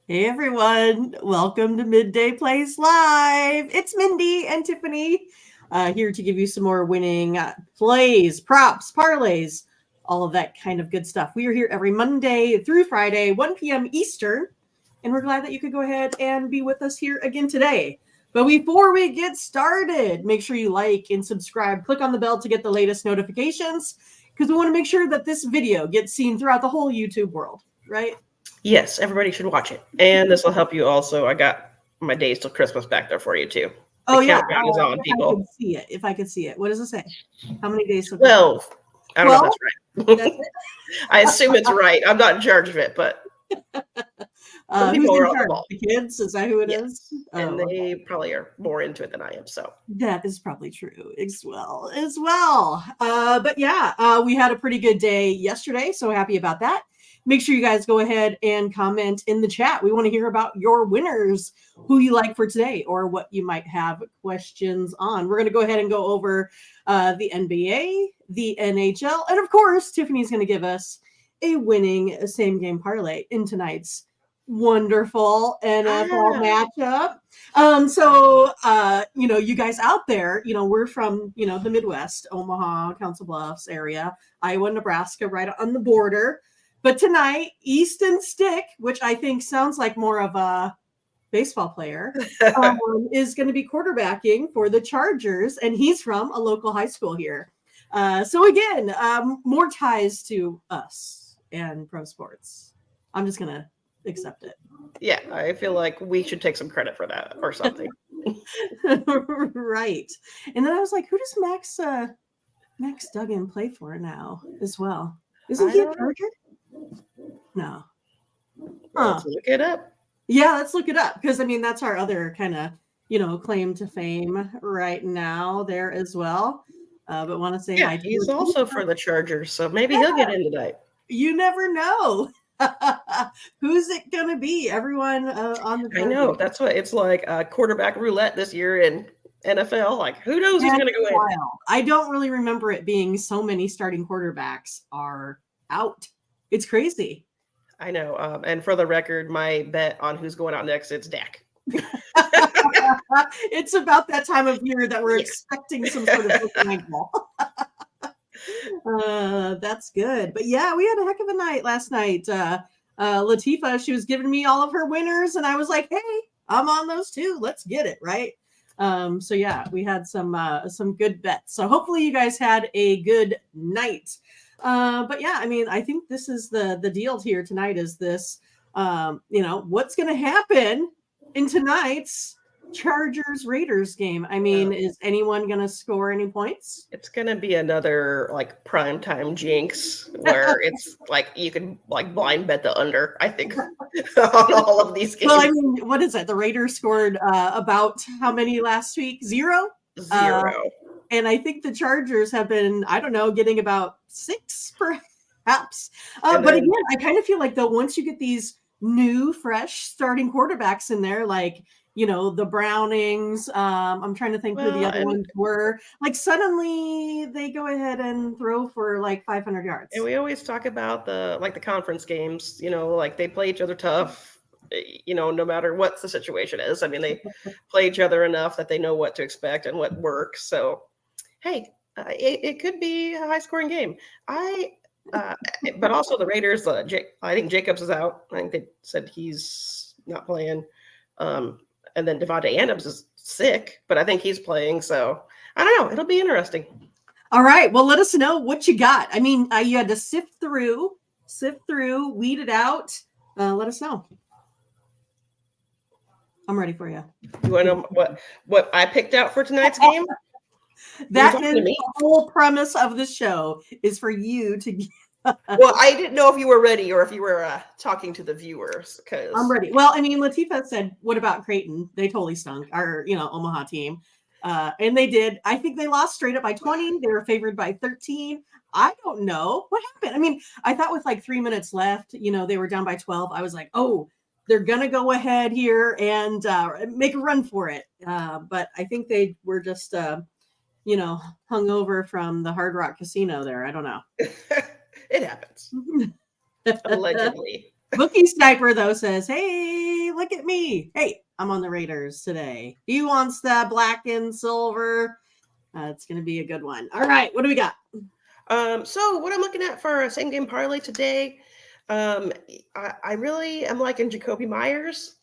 Hey everyone, welcome to Midday Plays Live. It's Mindy and Tiffany here to give you some more winning plays, props, parlays, all of that kind of good stuff. We are here every Monday through Friday, 1 p.m. Eastern, and we're glad that you could go ahead and be with us here again today. But before we get started, make sure you like and subscribe. Click on the bell to get the latest notifications because we want to make sure that this video gets seen throughout the whole YouTube world, right? Yes, everybody should watch it. And this will help you also. I got my days till Christmas back there for you too. The countdown is on, If I people. could see it. If I could see it. What does it say? How many days? 12. I don't know if 12? that's right. That's it? I assume it's right. I'm not in charge of it, but some Who's people in are on the charge? ball. The kids? Is that who it Yes. is? And Oh, they probably are more into it than I am. So that is probably true as well. But yeah, we had a pretty good day yesterday, so happy about that. Make sure you guys go ahead and comment in the chat. We want to hear about your winners, who you like for today, or what you might have questions on. We're going to go ahead and go over the NBA, the NHL, and of course, Tiffany's going to give us a winning same game parlay in tonight's wonderful NFL matchup. You guys out there, we're from, the Midwest, Omaha, Council Bluffs area, Iowa, Nebraska, right on the border. But tonight, Easton Stick, which I think sounds like more of a baseball player, is going to be quarterbacking for the Chargers, and he's from a local high school here. So again, more ties to us and pro sports. I'm just going to accept it. yeah, I feel like we should take some credit for that or something. Right. And then I was like, who does Max Duggan play for now as well? Isn't he a Charger? No. Let's look it up. Yeah, let's look it up because that's our other kind of claim to fame right now there as well. But want to say hi. He's also for the Chargers, so maybe he'll get in tonight. You never know. Who's it gonna be? Everyone on the Chargers. I know, that's what it's like, quarterback roulette this year in NFL. Like, who knows who's going to go in? I don't really remember it being so many starting quarterbacks are out. It's crazy. I know. And for the record, my bet on who's going out next, it's Dak. It's about that time of year that we're expecting some sort of angle. That's good. But yeah, we had a heck of a night last night. Latifah, she was giving me all of her winners, and I was like, hey, I'm on those too. Let's get it, right? So yeah, we had some good bets. So hopefully you guys had a good night. But yeah, I think this is the deal here tonight is this, what's going to happen in tonight's Chargers Raiders game. Is anyone going to score any points? It's going to be another like primetime jinx where it's like you can like blind bet the under, I think, on all of these games. Well, what is it? The Raiders scored about how many last week? Zero. And I think the Chargers have been, I don't know, getting about 6 perhaps. But again, I kind of feel like though once you get these new, fresh starting quarterbacks in there, like the Brownings. I'm trying to think who the other ones were. Like suddenly they go ahead and throw for like 500 yards. And we always talk about the conference games, like they play each other tough, no matter what the situation is. They play each other enough that they know what to expect and what works. So, hey, it could be a high scoring game. But also the Raiders, I think Jacobs is out. I think they said he's not playing. And then Devontae Adams is sick, but I think he's playing. So I don't know. It'll be interesting. All right. Well, let us know what you got. You had to sift through, weed it out. Let us know. I'm ready for you. You want to know what I picked out for tonight's game? That is the whole premise of the show is for you to get. Well, I didn't know if you were ready or if you were talking to the viewers. Because I'm ready. Well, Latifah said, what about Creighton? They totally stunk, our, Omaha team. And they did. I think they lost straight up by 20. They were favored by 13. I don't know what happened. I thought with like 3 minutes left, they were down by 12. I was like, oh, they're going to go ahead here and make a run for it. But I think they were just, hung over from the Hard Rock Casino there. I don't know. It happens. Allegedly. Bookie Sniper, though, says, hey, look at me. Hey, I'm on the Raiders today. He wants that black and silver. It's going to be a good one. All right, what do we got? So what I'm looking at for a same game parlay today, I really am liking Jacoby Myers.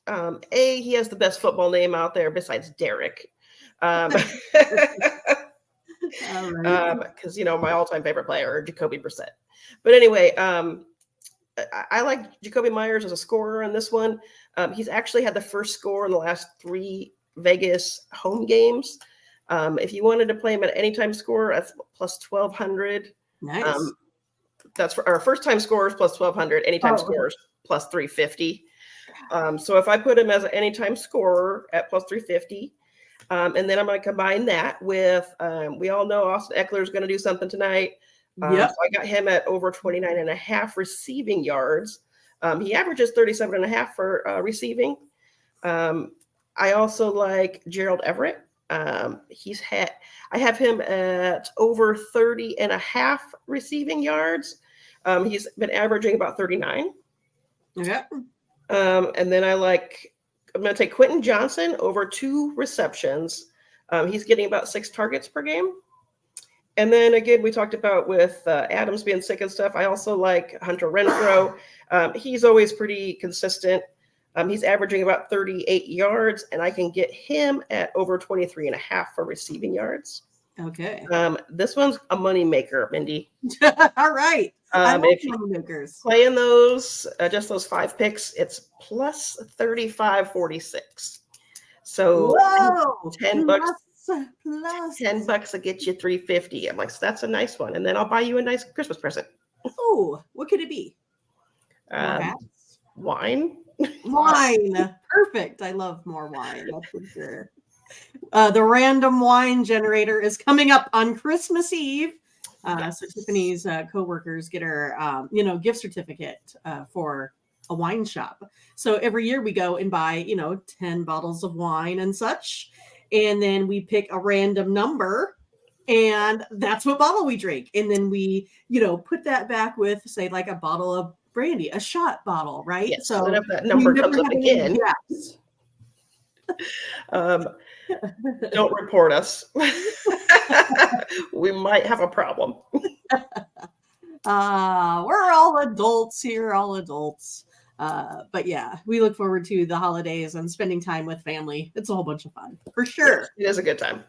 He has the best football name out there besides Derek. All right. Because my all-time favorite player, Jacoby Brissett. But anyway, I like Jacoby Myers as a scorer in this one. He's actually had the first score in the last 3 Vegas home games. If you wanted to play him at anytime score, that's plus 1,200. Nice. That's for our first time scorers plus 1,200. Anytime scores plus 350. So if I put him as an anytime scorer at plus 350, and then I'm going to combine that with, we all know Austin Eckler is going to do something tonight. So I got him at over 29.5 receiving yards. He averages 37.5 for receiving. I also like Gerald Everett. I have him at over 30.5 receiving yards. He's been averaging about 39. Okay. And then I'm going to take Quentin Johnson over 2 receptions. He's getting about 6 targets per game. And then again, we talked about with Adams being sick and stuff. I also like Hunter Renfrow. He's always pretty consistent. He's averaging about 38 yards, and I can get him at over 23.5 for receiving yards. Okay. This one's a money maker, Mindy. All right. I love money makers. Playing those, just those 5 picks, it's plus 35.46. So $10. $10 will get you 350. I'm like, so that's a nice one, and then I'll buy you a nice Christmas present. Oh, what could it be? Wine. Wine. Perfect. I love more wine. That's for sure. The random wine generator is coming up on Christmas Eve. So Tiffany's co-workers get her, gift certificate for a wine shop. So every year we go and buy, 10 bottles of wine and such. And then we pick a random number, and that's what bottle we drink. And then we, put that back with, say, like a bottle of brandy, a shot bottle, right? Yes, so and if that number comes up again, don't report us. We might have a problem. We're all adults here, all adults. But yeah, we look forward to the holidays and spending time with family. It's a whole bunch of fun, for sure. Yes, it is a good time.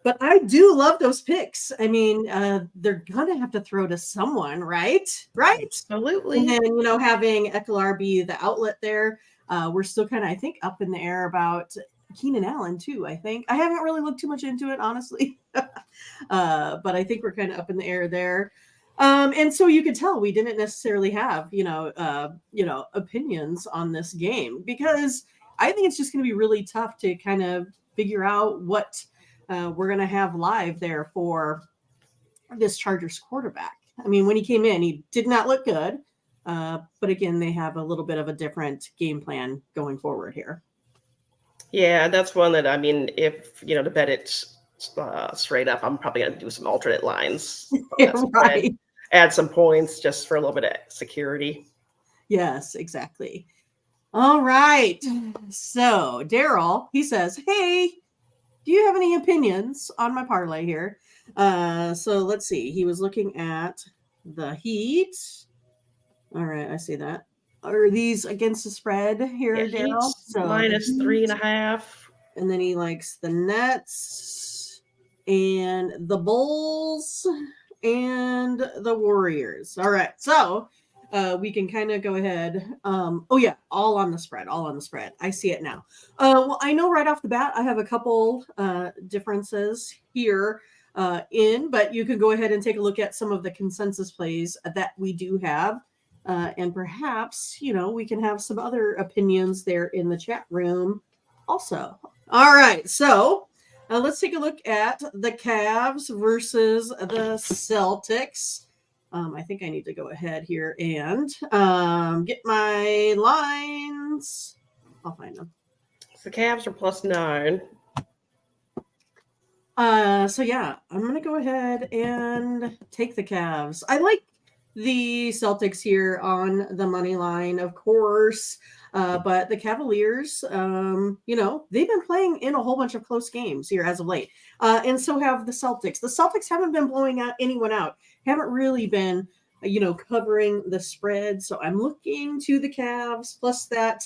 But I do love those picks. I mean, they're gonna have to throw to someone, right? Right. Absolutely. And then having Eckler be the outlet there. We're still kind of, I think, up in the air about Keenan Allen too. I think I haven't really looked too much into it, honestly. But I think we're kind of up in the air there. And so you could tell we didn't necessarily have, opinions on this game, because I think it's just going to be really tough to kind of figure out what we're going to have live there for this Chargers quarterback. I mean, when he came in, he did not look good. But again, they have a little bit of a different game plan going forward here. Yeah, that's one that, I mean, if, to bet it straight up, I'm probably going to do some alternate lines. Right. Add some points just for a little bit of security. Yes, exactly. All right. So Daryl, he says, hey, do you have any opinions on my parlay here? So let's see. He was looking at the Heat. All right, I see that. Are these against the spread here, Daryl? So minus 3.5. And then he likes the Nets and the Bulls and the Warriors. All right, so we can kind of go ahead. All on the spread. I see it now. Well, I know right off the bat I have a couple differences here but you can go ahead and take a look at some of the consensus plays that we do have. And perhaps, we can have some other opinions there in the chat room also. All right, so let's take a look at the Cavs versus the Celtics. I think I need to go ahead here and get my lines. I'll find them. The Cavs are plus 9. So yeah, I'm going to go ahead and take the Cavs. I like the Celtics here on the money line, of course. But the Cavaliers, they've been playing in a whole bunch of close games here as of late. And so have the Celtics. The Celtics haven't been blowing anyone out, haven't really been, covering the spread. So I'm looking to the Cavs plus that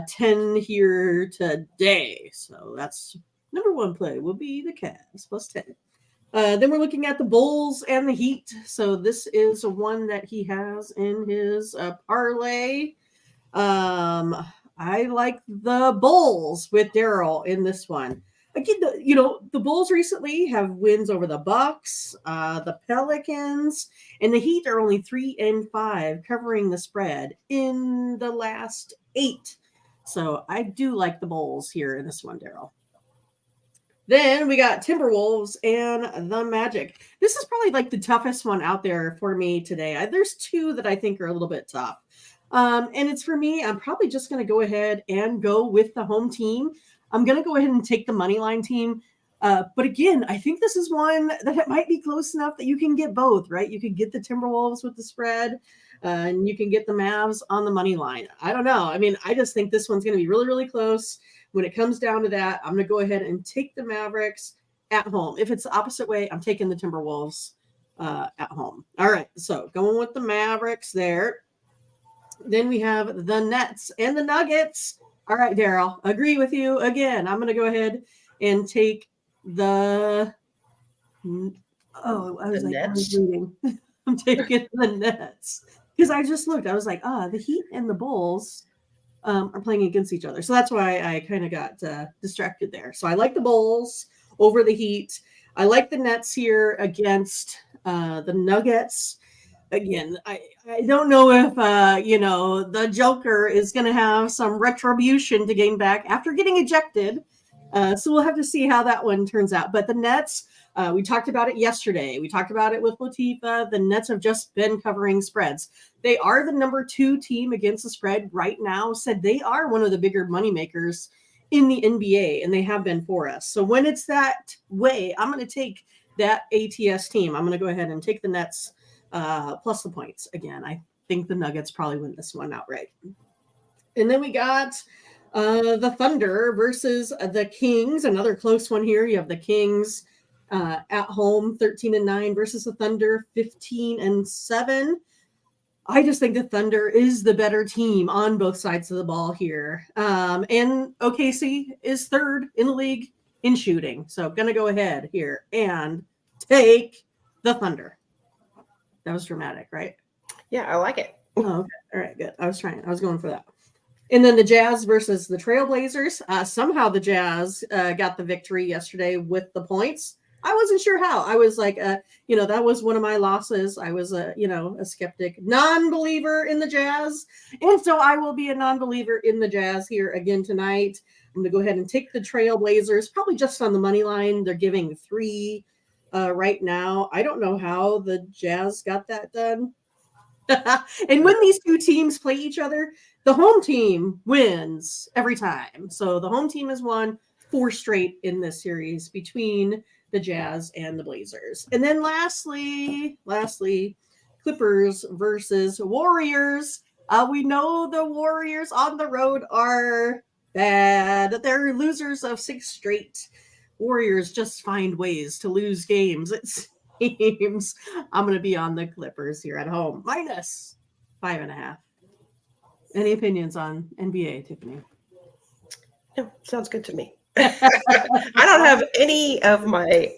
10 here today. So that's number one play will be the Cavs plus 10. Then we're looking at the Bulls and the Heat. So this is one that he has in his parlay. I like the Bulls with Daryl in this one. Again, the Bulls recently have wins over the Bucks, the Pelicans, and the Heat are only 3-5 covering the spread in the last 8. So I do like the Bulls here in this one, Daryl. Then we got Timberwolves and the Magic. This is probably like the toughest one out there for me today. There's two that I think are a little bit tough. And it's for me, I'm probably just going to go ahead and go with the home team. I'm going to go ahead and take the money line team. But again, I think this is one that it might be close enough that you can get both, right? You can get the Timberwolves with the spread, and you can get the Mavs on the money line. I don't know. I mean, I just think this one's going to be really, really close. When it comes down to that, I'm going to go ahead and take the Mavericks at home. If it's the opposite way, I'm taking the Timberwolves at home. All right, so going with the Mavericks there. Then we have the Nets and the Nuggets. All right, Daryl, agree with you again. I'm going to go ahead and take the Nets? I'm taking the Nets because I just looked. I was like, the Heat and the Bulls are playing against each other. So that's why I kind of got distracted there. So I like the Bulls over the Heat. I like the Nets here against the Nuggets. Again, I don't know if, the Joker is going to have some retribution to gain back after getting ejected. So we'll have to see how that one turns out. But the Nets, we talked about it yesterday. We talked about it with Latifa. The Nets have just been covering spreads. They are the number 2 team against the spread right now. Said they are one of the bigger moneymakers in the NBA, and they have been for us. So when it's that way, I'm going to take that ATS team. I'm going to go ahead and take the Nets plus the points. Again, I think the Nuggets probably win this one outright. And then we got the Thunder versus the Kings. Another close one here. You have the Kings at home, 13-9 versus the Thunder, 15-7. I just think the Thunder is the better team on both sides of the ball here. And OKC is third in the league in shooting. So I'm going to go ahead here and take the Thunder. That was dramatic, right? Yeah, I like it. Oh, okay. All right, good. I was going for that. And then the Jazz versus the Trailblazers. Somehow the Jazz got the victory yesterday with the points. I wasn't sure how. I was like, that was one of my losses. I was a skeptic, non-believer in the Jazz. And so I will be a non-believer in the Jazz here again tonight. I'm going to go ahead and take the Trailblazers, probably just on the money line. They're giving 3 right now. I don't know how the Jazz got that done. And when these two teams play each other, the home team wins every time. So the home team has won 4 straight in this series between the Jazz and the Blazers. And then lastly, Clippers versus Warriors. We know the Warriors on the road are bad. They're losers of 6 straight. Warriors just find ways to lose games. It seems. I'm going to be on the Clippers here at home. Minus 5.5. Any opinions on NBA, Tiffany? No, sounds good to me. I don't have any of my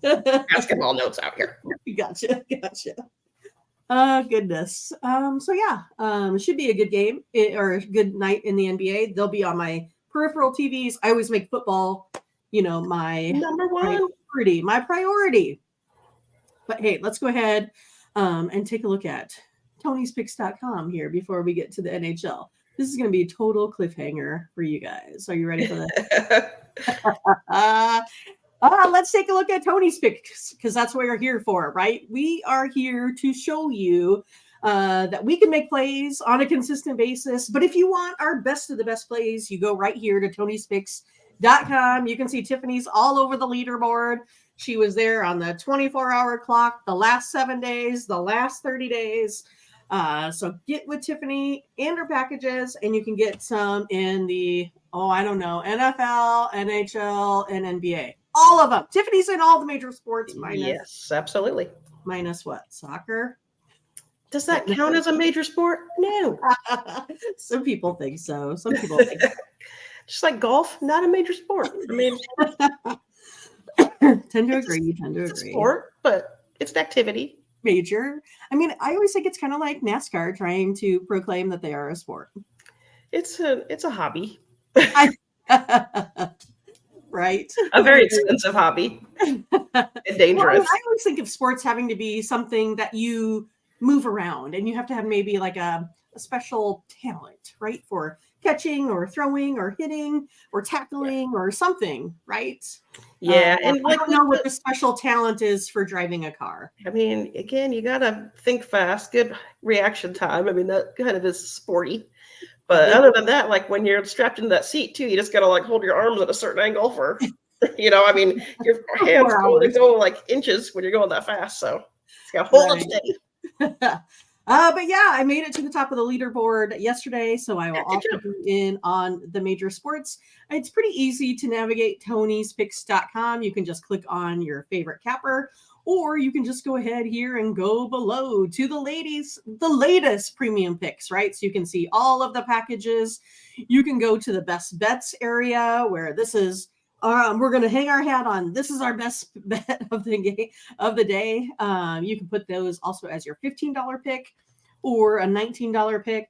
basketball notes out here. Gotcha. Goodness. So yeah, it should be a good game or a good night in the NBA. They'll be on my peripheral TVs. I always make football, my number one priority. But hey, let's go ahead and take a look at Tony'sPicks.com here before we get to the NHL. This is going to be a total cliffhanger for you guys. Are you ready for that? Let's take a look at Tony's Picks because that's what we're here for, right? We are here to show you that we can make plays on a consistent basis. But if you want our best of the best plays, you go right here to Tony'sPicks.com. You can see Tiffany's all over the leaderboard. She was there on the 24-hour clock, the last 7 days, the last 30 days. So get with Tiffany and her packages, and you can get some in the, I don't know, NFL, NHL, and NBA. All of them. Tiffany's in all the major sports Yes, absolutely. Minus what? Soccer? Does that count as a major sport? No. Some people think so. Some people think so. Just like golf, not a major sport. I mean, tend to agree. It's a sport, but it's an activity. Major. I mean, I always think it's kind of like NASCAR trying to proclaim that they are a sport. It's a hobby. Right. A very expensive hobby. And dangerous. Well, I always think of sports having to be something that you move around, and you have to have maybe like a special talent, right? For catching or throwing or hitting or tackling or something, right? Yeah. And I don't know what the special talent is for driving a car. I mean, again, you got to think fast, good reaction time. I mean, that kind of is sporty. But other than that, like when you're strapped into that seat too, you just got to like hold your arms at a certain angle for, I mean, your hands go like inches when you're going that fast. So it's got to hold it steady. But yeah, I made it to the top of the leaderboard yesterday, so I will also be in on the major sports. It's pretty easy to navigate Tony'sPicks.com. You can just click on your favorite capper, or you can just go ahead here and go below to the latest premium picks, right? So you can see all of the packages. You can go to the best bets area where this is we're going to hang our hat on. This is our best bet of the day. You can put those also as your $15 pick or a $19 pick.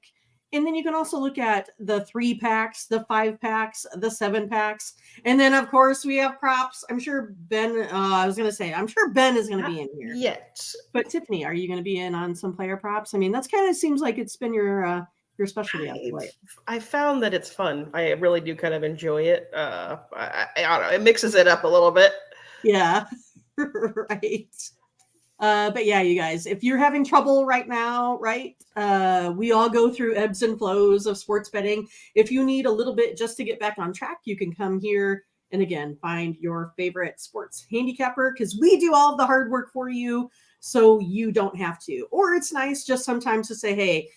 And then you can also look at the 3 packs, the 5 packs, the 7 packs. And then, of course, we have props. I'm sure Ben, I'm sure Ben is going to be in here. Yet. But Tiffany, are you going to be in on some player props? I mean, that's kind of seems like it's been your specialty out the way. I found that it's fun. I really do kind of enjoy it. I don't know. It mixes it up a little bit. Yeah, right. But yeah, you guys, if you're having trouble right now, right? We all go through ebbs and flows of sports betting. If you need a little bit just to get back on track, you can come here and again, find your favorite sports handicapper because we do all of the hard work for you so you don't have to. Or it's nice just sometimes to say, hey,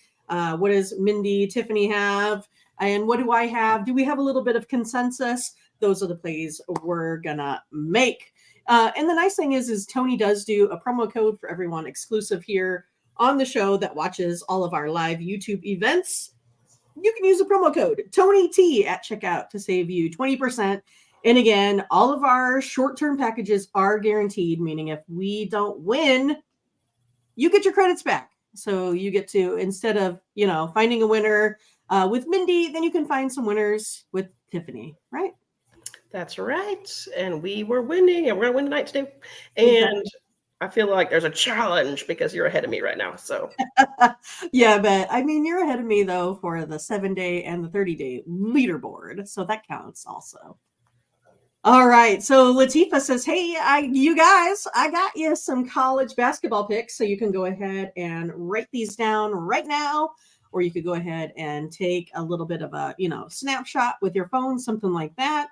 what does Mindy, Tiffany have? And what do I have? Do we have a little bit of consensus? Those are the plays we're gonna make. And the nice thing is Tony does do a promo code for everyone exclusive here on the show that watches all of our live YouTube events. You can use the promo code TonyT at checkout to save you 20%. And again, all of our short-term packages are guaranteed, meaning if we don't win, you get your credits back. So you get to, instead of, finding a winner with Mindy, then you can find some winners with Tiffany, right? That's right. And we were winning, and we're going to win tonight too. And I feel like there's a challenge because you're ahead of me right now. So yeah, but I mean, you're ahead of me though for the 7-day and the 30-day leaderboard. So that counts also. All right. So Latifa says, hey, you guys, I got you some college basketball picks. So you can go ahead and write these down right now, or you could go ahead and take a little bit of a, snapshot with your phone, something like that.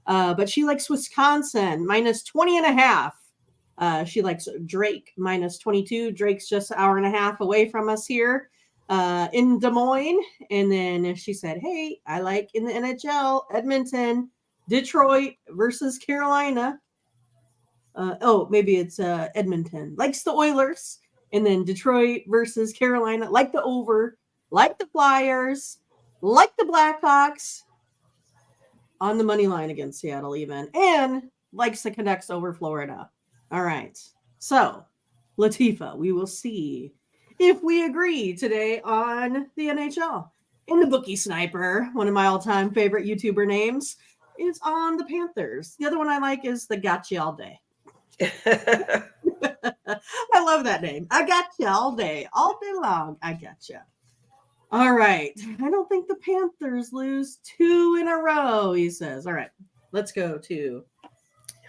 But she likes Wisconsin minus 20.5. She likes Drake minus 22. Drake's just an hour and a half away from us here in Des Moines. And then she said, hey, I like in the NHL, Edmonton, Detroit versus Carolina. Maybe it's Edmonton. Likes the Oilers. And then Detroit versus Carolina. Like the over. Like the Flyers. Like the Blackhawks. On the money line against Seattle even. And likes the Canucks over Florida. All right. So, Latifa, we will see if we agree today on the NHL. And the Bookie Sniper, one of my all-time favorite YouTuber names, is on the Panthers. The other one I like is the Gotcha All Day. I love that name. I got you all day long. I got you. All right. I don't think the Panthers lose 2 in a row, he says. All right. Let's go to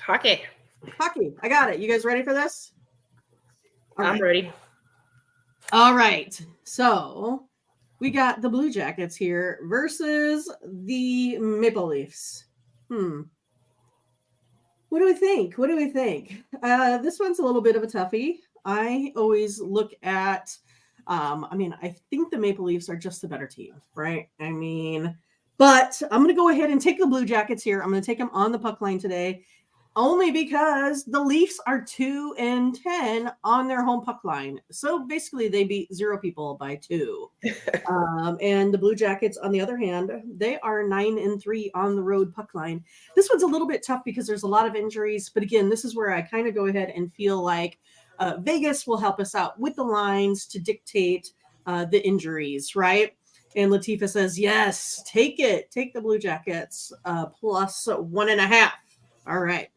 hockey. I got it. You guys ready for this? I'm ready. All right. So we got the Blue Jackets here versus the Maple Leafs. Well, What do we think? What do we think? This one's a little bit of a toughie. I always look at, I think the Maple Leafs are just the better team, right? But I'm going to go ahead and take the Blue Jackets here. I'm going to take them on the puck line today, only because the Leafs are 2-10 on their home puck line. So basically, they beat 0 people by 2. And the Blue Jackets, on the other hand, they are 9-3 on the road puck line. This one's a little bit tough because there's a lot of injuries. But again, this is where I kind of go ahead and feel like Vegas will help us out with the lines to dictate the injuries, right? And Latifa says, yes, take it. Take the Blue Jackets plus 1.5. All right.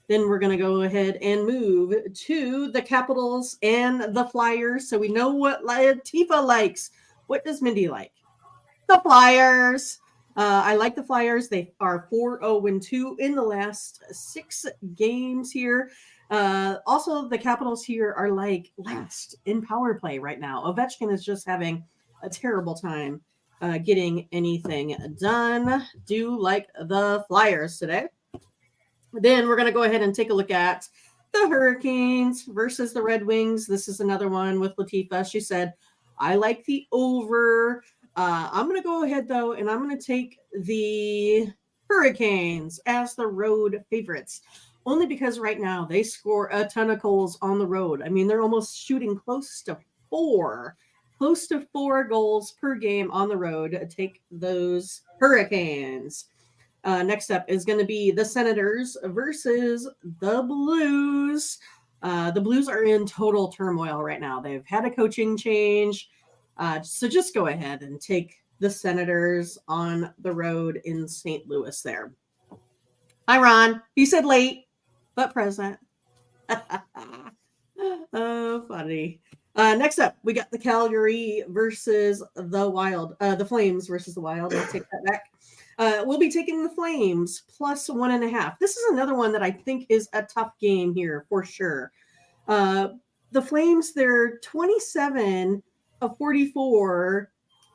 Then we're going to go ahead and move to the Capitals and the Flyers. So we know what Latifa likes. What does Mindy like? The Flyers. I like the Flyers. They are 4-0-2 in the last 6 games here. Also, the Capitals here are like last in power play right now. Ovechkin is just having a terrible time getting anything done. Do like the Flyers today. Then we're going to go ahead and take a look at the Hurricanes versus the Red Wings. This is another one with Latifa. She said, I like the over. I'm going to go ahead, though, and I'm going to take the Hurricanes as the road favorites, only because right now they score a ton of goals on the road. I mean, they're almost shooting close to 4 goals per game on the road. Take those Hurricanes. Next up is going to be the Senators versus the Blues. The Blues are in total turmoil right now. They've had a coaching change. So just go ahead and take the Senators on the road in St. Louis there. Hi, Ron. You said late, but present. Oh, funny. Next up, we got the Calgary versus the Wild. The Flames versus the Wild. I'll take that back. We'll be taking the Flames plus 1.5. This is another one that I think is a tough game here for sure. The Flames, they're 27 of 44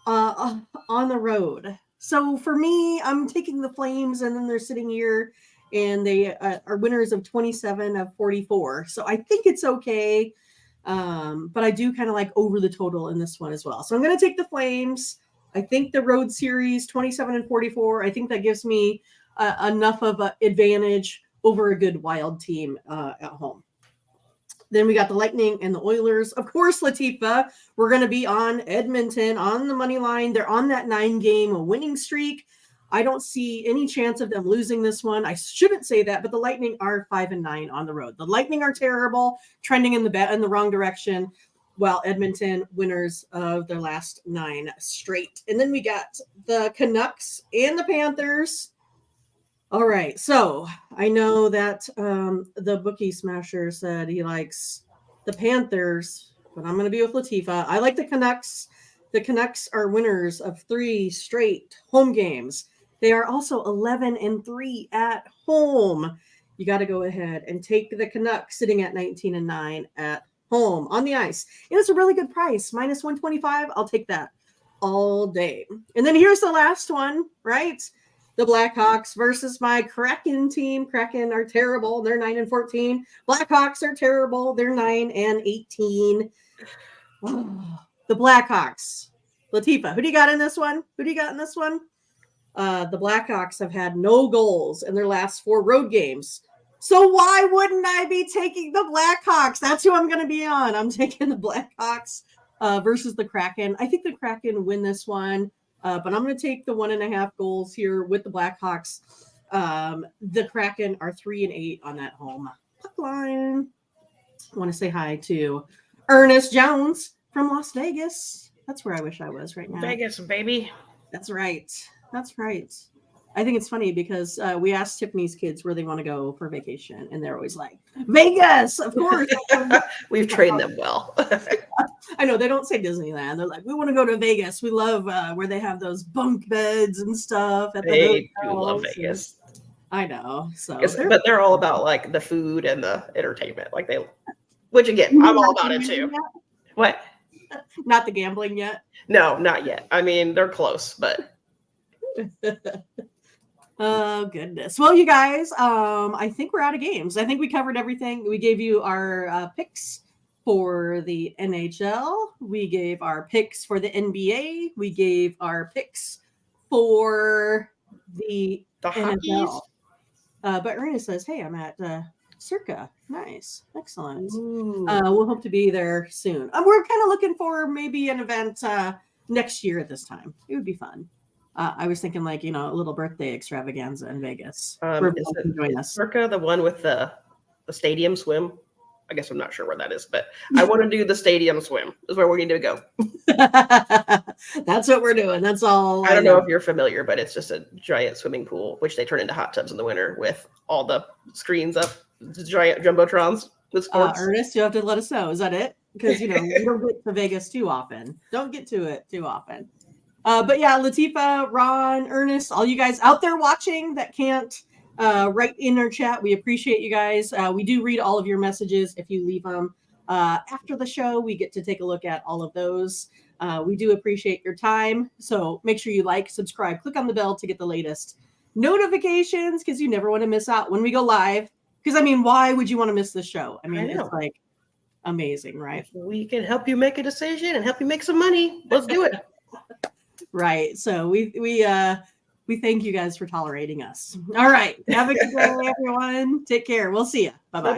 on the road. So for me, I'm taking the Flames, and then they're sitting here, and they are winners of 27 of 44. So I think it's okay. But I do kind of like over the total in this one as well. So I'm going to take the Flames. I think the road series 27 and 44, I think that gives me enough of an advantage over a good Wild team at home. Then we got the Lightning and the Oilers. Of course, Latifa, we're going to be on Edmonton on the money line. They're on that 9-game winning streak. I don't see any chance of them losing this one. I shouldn't say that, but the Lightning are 5-9 on the road. The Lightning are terrible, trending in the wrong direction, while Edmonton winners of their last 9 straight. And then we got the Canucks and the Panthers. All right, so I know that the bookie smasher said he likes the Panthers, but I'm going to be with Latifa. I like the Canucks. The Canucks are winners of 3 straight home games. They are also 11-3 at home. You got to go ahead and take the Canucks sitting at 19-9 at home on the ice. And it's a really good price, minus 125. I'll take that all day. And then here's the last one, right? The Blackhawks versus my Kraken team. Kraken are terrible. They're 9-14. Blackhawks are terrible. They're 9-18. Oh, the Blackhawks. Latifa, who do you got in this one? The Blackhawks have had no goals in their last 4 road games. So why wouldn't I be taking the Blackhawks? That's who I'm going to be on. I'm taking the Blackhawks versus the Kraken. I think the Kraken win this one, but I'm going to take the 1.5 goals here with the Blackhawks. The Kraken are 3-8 on that home puck line. I want to say hi to Ernest Jones from Las Vegas. That's where I wish I was right now. Vegas, baby. That's right. I think it's funny because we asked Tiffany's kids where they want to go for vacation, and they're always like, Vegas, of course. We've trained them well. I know, they don't say Disneyland. They're like, we want to go to Vegas. We love where they have those bunk beds and stuff. They do love Vegas. I know. So, but they're all about like the food and the entertainment. Like which again, I'm all about it too. What? Not the gambling yet? No, not yet. I mean, they're close, but. Oh goodness. Well, you guys, I think we're out of games. I think we covered everything. We gave you our picks for the NHL. We gave our picks for the NBA. We gave our picks for the hockeys. NFL. But Ernest says, "Hey, I'm at Circa. Nice, excellent. We'll hope to be there soon. We're kind of looking for maybe an event next year at this time. It would be fun." I was thinking like, a little birthday extravaganza in Vegas. Is Circa the one with the stadium swim? I guess I'm not sure where that is, but I want to do the stadium swim. Is where we're going to go. That's what we're doing. That's all. I don't know if you're familiar, but it's just a giant swimming pool, which they turn into hot tubs in the winter with all the screens up, the giant jumbotrons with sports. Ernest, you have to let us know. Is that it? Because, we don't get to Vegas too often. Don't get to it too often. But yeah, Latifa, Ron, Ernest, all you guys out there watching that can't write in our chat, we appreciate you guys. We do read all of your messages if you leave them after the show. We get to take a look at all of those. We do appreciate your time. So make sure you like, subscribe, click on the bell to get the latest notifications because you never want to miss out when we go live. Because, why would you want to miss the show? It's like amazing, right? We can help you make a decision and help you make some money. Let's do it. Right. So we thank you guys for tolerating us. All right. Have a good day, everyone. Take care. We'll see you. Bye-bye.